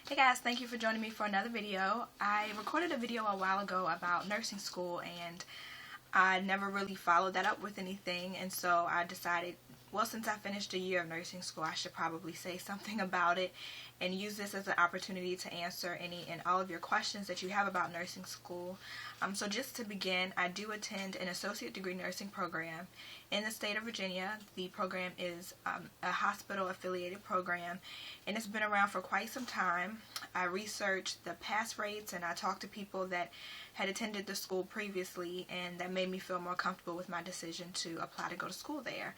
Hey guys, thank you for joining me for another video. I recorded a video a while ago about nursing school and I never really followed that up with anything, and so I decided, well, since I finished a year of nursing school, I should probably say something about it and use this as an opportunity to answer any and all of your questions that you have about nursing school. So just to begin, I do attend an associate degree nursing program in the state of Virginia. The program is a hospital affiliated program and it's been around for quite some time. I researched the pass rates and I talked to people that had attended the school previously, and that made me feel more comfortable with my decision to apply to go to school there.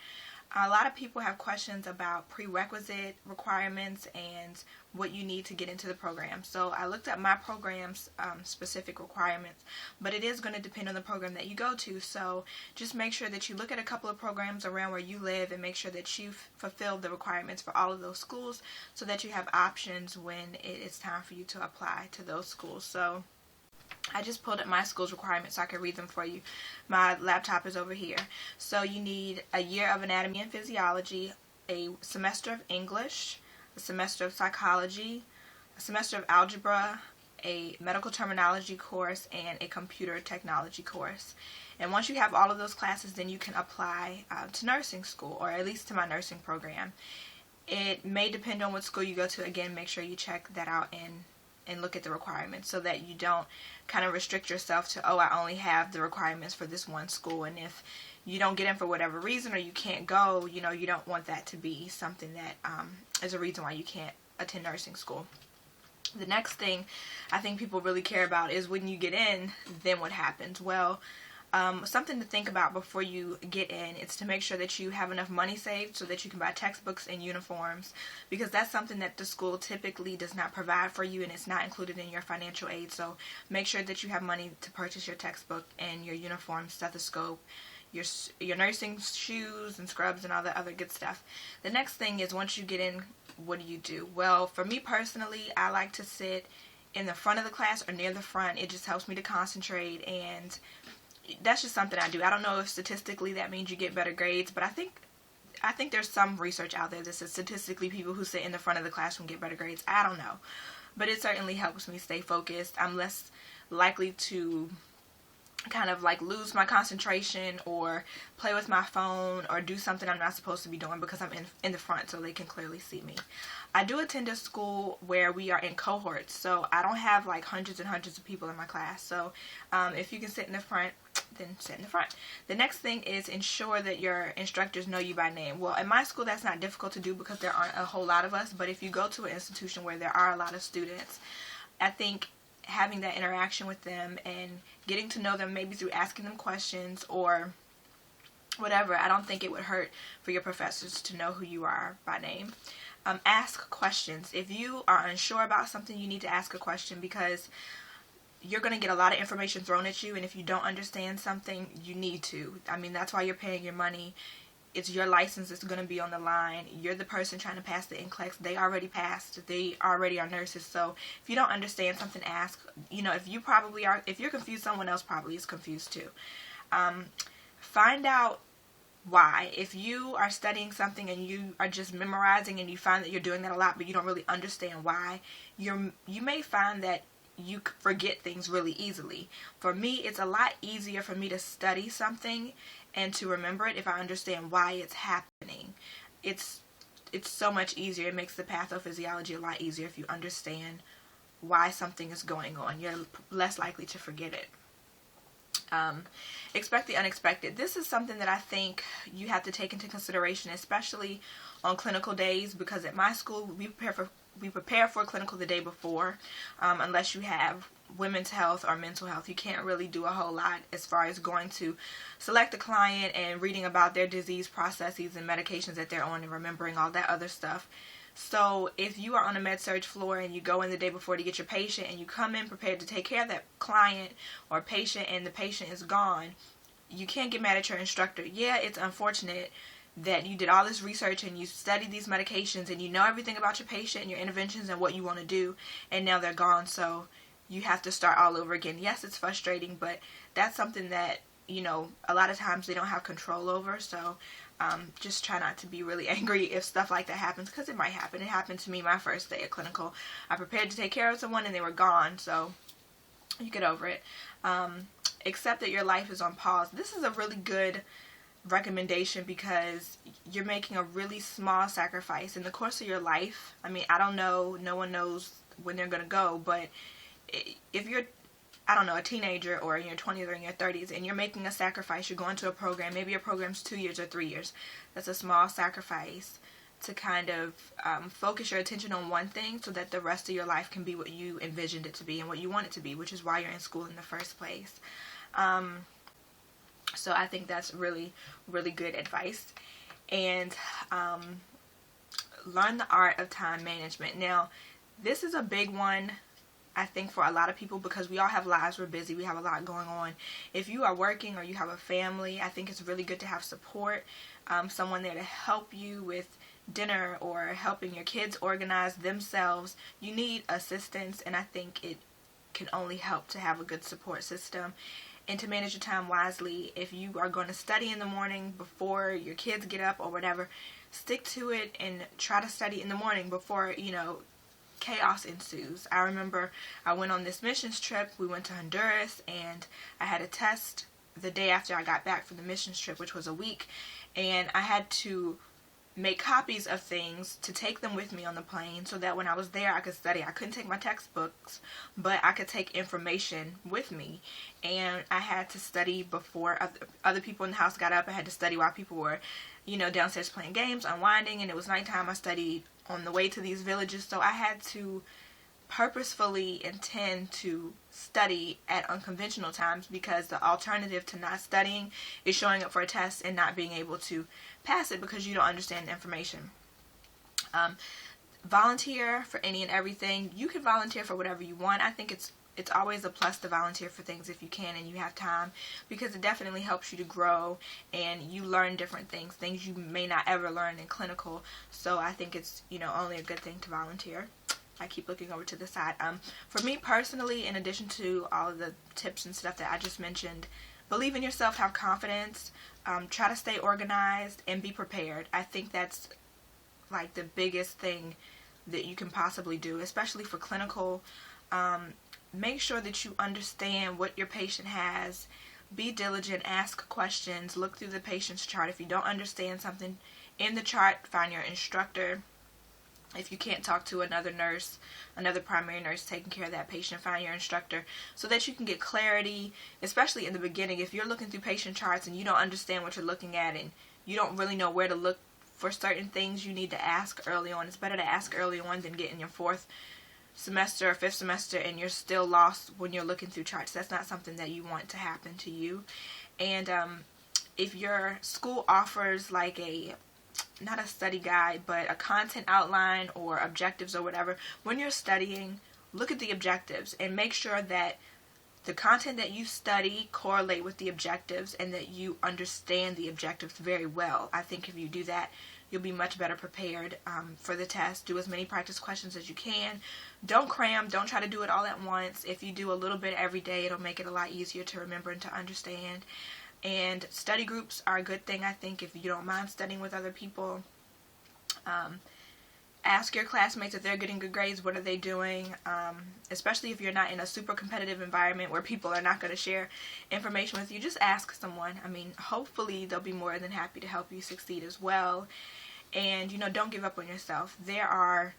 A lot of people have questions about prerequisite requirements and what you need to get into the program. So I looked at my program's specific requirements, but it is going to depend on the program that you go to. So just make sure that you look at a couple of programs around where you live and make sure that you've fulfilled the requirements for all of those schools so that you have options when it's time for you to apply to those schools. So I just pulled up my school's requirements so I can read them for you. My laptop is over here. So you need a year of anatomy and physiology, a semester of English, a semester of psychology, a semester of algebra, a medical terminology course, and a computer technology course. And once you have all of those classes, then you can apply to nursing school, or at least to my nursing program. It may depend on what school you go to. Again, make sure you check that out and look at the requirements so that you don't kind of restrict yourself to, oh, I only have the requirements for this one school, and if you don't get in for whatever reason or you can't go, you don't want that to be something that is a reason why you can't attend nursing school. The next thing I think people really care about is when you get in, then what happens? Well, something to think about before you get in is to make sure that you have enough money saved so that you can buy textbooks and uniforms, because that's something that the school typically does not provide for you and it's not included in your financial aid. So make sure that you have money to purchase your textbook and your uniform, stethoscope, your nursing shoes and scrubs and all the other good stuff. The next thing is, once you get in, what do? Well, for me personally, I like to sit in the front of the class or near the front. It just helps me to concentrate, and that's just something I do. I don't know if statistically that means you get better grades, but I think there's some research out there that says statistically people who sit in the front of the classroom get better grades. I don't know, but it certainly helps me stay focused. I'm less likely to kind of like lose my concentration or play with my phone or do something I'm not supposed to be doing because I'm in the front so they can clearly see me. I do attend a school where we are in cohorts, so I don't have like hundreds and hundreds of people in my class. So if you can sit in the front, then sit in the front. The next thing is ensure that your instructors know you by name. Well, in my school that's not difficult to do because there aren't a whole lot of us, but if you go to an institution where there are a lot of students, I think having that interaction with them and getting to know them, maybe through asking them questions or whatever, I don't think it would hurt for your professors to know who you are by name. Ask questions. If you are unsure about something, you need to ask a question, because you're going to get a lot of information thrown at you, and if you don't understand something, you need to. I mean, that's why you're paying your money. It's your license that's going to be on the line. You're the person trying to pass the NCLEX. They already passed. They already are nurses. So if you don't understand something, ask. If you're confused, someone else probably is confused too. Find out why. If you are studying something and you are just memorizing and you find that you're doing that a lot but you don't really understand why, you may find that you forget things really easily. For me, it's a lot easier for me to study something and to remember it if I understand why it's happening. It's so much easier. It makes the pathophysiology a lot easier if you understand why something is going on. You're less likely to forget it. Expect the unexpected. This is something that I think you have to take into consideration, especially on clinical days, because at my school we prepare for clinical the day before. Unless you have women's health or mental health, you can't really do a whole lot as far as going to select a client and reading about their disease processes and medications that they're on and remembering all that other stuff. So if you are on a med-surg floor and you go in the day before to get your patient and you come in prepared to take care of that client or patient and the patient is gone, you can't get mad at your instructor. Yeah, it's unfortunate that you did all this research and you studied these medications and you know everything about your patient and your interventions and what you want to do, and now they're gone, so you have to start all over again. Yes, it's frustrating, but that's something that a lot of times they don't have control over. So Just try not to be really angry if stuff like that happens, because it might happen. It happened to me my first day at clinical. I prepared to take care of someone and they were gone, so you get over it. Accept that your life is on pause. This is a really good recommendation because you're making a really small sacrifice in the course of your life. I mean, I don't know, no one knows when they're going to go, but if you're, I don't know, a teenager or in your 20s or in your 30s and you're making a sacrifice, you're going to a program, maybe your program's 2 years or 3 years, that's a small sacrifice to kind of focus your attention on one thing so that the rest of your life can be what you envisioned it to be and what you want it to be, which is why you're in school in the first place. So I think that's really, really good advice. And learn the art of time management. Now, this is a big one, I think, for a lot of people because we all have lives, we're busy, we have a lot going on. If you are working or you have a family, I think it's really good to have support, someone there to help you with dinner or helping your kids organize themselves. You need assistance, and I think it can only help to have a good support system. And to manage your time wisely, if you are going to study in the morning before your kids get up or whatever, stick to it and try to study in the morning before, chaos ensues. I remember I went on this missions trip. We went to Honduras and I had a test the day after I got back from the missions trip, which was a week, and I had to make copies of things to take them with me on the plane so that when I was there I could study. I couldn't take my textbooks, but I could take information with me, and I had to study before other people in the house got up. I had to study while people were, downstairs playing games, unwinding, and it was nighttime. I studied on the way to these villages, so I had to purposefully intend to study at unconventional times because the alternative to not studying is showing up for a test and not being able to pass it because you don't understand the information. Volunteer for any and everything. You can volunteer for whatever you want. I think it's always a plus to volunteer for things if you can and you have time, because it definitely helps you to grow and you learn different things you may not ever learn in clinical. So I think it's only a good thing to volunteer. I keep looking over to the side. For me personally, in addition to all of the tips and stuff that I just mentioned, believe in yourself, have confidence, try to stay organized, and be prepared. I think that's like the biggest thing that you can possibly do, especially for clinical. Make sure that you understand what your patient has. Be diligent, ask questions, look through the patient's chart. If you don't understand something in the chart, find your instructor. If you can't talk to another nurse, another primary nurse taking care of that patient, find your instructor so that you can get clarity, especially in the beginning. If you're looking through patient charts and you don't understand what you're looking at and you don't really know where to look for certain things, you need to ask early on. It's better to ask early on than get in your 4th semester or 5th semester and you're still lost when you're looking through charts. That's not something that you want to happen to you. And if your school offers like not a study guide, but a content outline or objectives or whatever, when you're studying, look at the objectives and make sure that the content that you study correlate with the objectives and that you understand the objectives very well. I think if you do that, you'll be much better prepared for the test. Do as many practice questions as you can. Don't cram. Don't try to do it all at once. If you do a little bit every day, it'll make it a lot easier to remember and to understand. And study groups are a good thing, I think, if you don't mind studying with other people. Ask your classmates if they're getting good grades, what are they doing, especially if you're not in a super competitive environment where people are not going to share information with you. Just ask someone. I mean, hopefully they'll be more than happy to help you succeed as well. And, don't give up on yourself. There are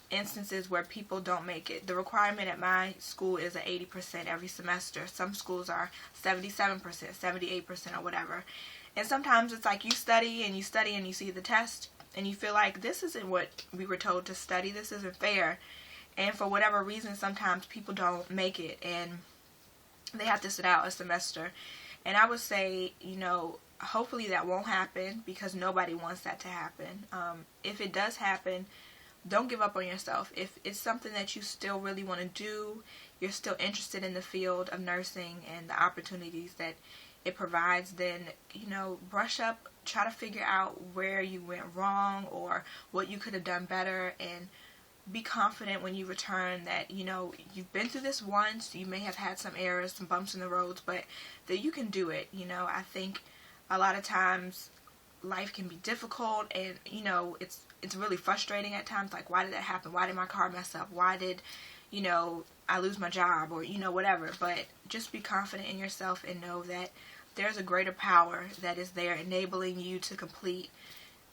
instances where people don't make it. The requirement at my school is at 80% every semester. Some schools are 77%, 78% or whatever. And sometimes it's like you study and you see the test and you feel like this isn't what we were told to study. This isn't fair. And for whatever reason, sometimes people don't make it and they have to sit out a semester. And I would say, hopefully that won't happen because nobody wants that to happen. If it does happen, don't give up on yourself. If it's something that you still really want to do, you're still interested in the field of nursing and the opportunities that it provides, then, brush up, try to figure out where you went wrong or what you could have done better, and be confident when you return that, you've been through this once, you may have had some errors, some bumps in the roads, but that you can do it. I think a lot of times life can be difficult, and you know, it's really frustrating at times. Like, why did that happen? Why did my car mess up? Why did, you know, I lose my job, or, you know, whatever. But just be confident in yourself and know that there's a greater power that is there enabling you to complete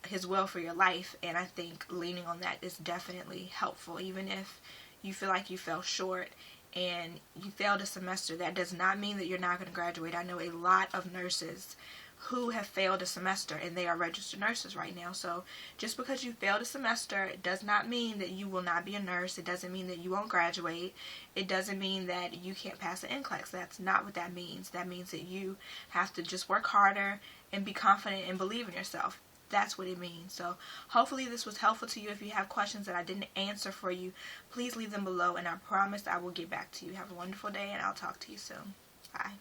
His will for your life. And I think leaning on that is definitely helpful. Even if you feel like you fell short and you failed a semester, that does not mean that you're not going to graduate. I know a lot of nurses who have failed a semester, and they are registered nurses right now. So just because you failed a semester, it does not mean that you will not be a nurse. It doesn't mean that you won't graduate. It doesn't mean that you can't pass the NCLEX. That's not what that means. That means that you have to just work harder and be confident and believe in yourself. That's what it means. So hopefully this was helpful to you. If you have questions that I didn't answer for you, please leave them below, and I promise I will get back to you. Have a wonderful day, and I'll talk to you soon. Bye.